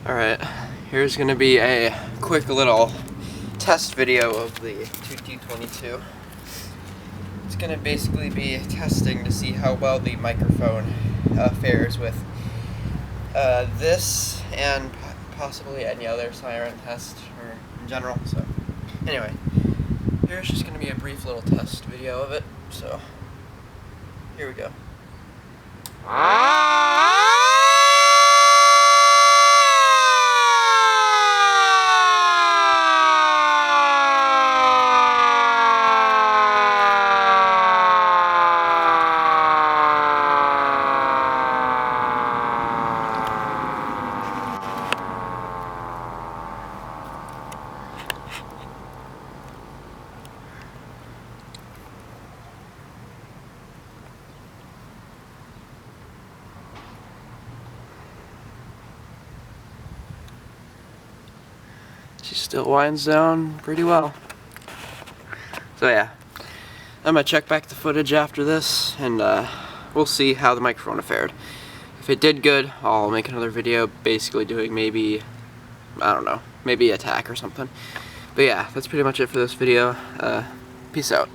Alright, here's gonna be a quick little test video of the 2T22. It's gonna basically be testing to see how well the microphone fares with this and possibly any other Siren test or in general. So anyway, here's just gonna be a brief little test video of it. So here we go. She still winds down pretty well. So yeah, I'm gonna check back the footage after this and we'll see how the microphone fared. If it did good, I'll make another video basically doing maybe, I don't know, maybe attack or something. But yeah, that's pretty much it for this video. Peace out.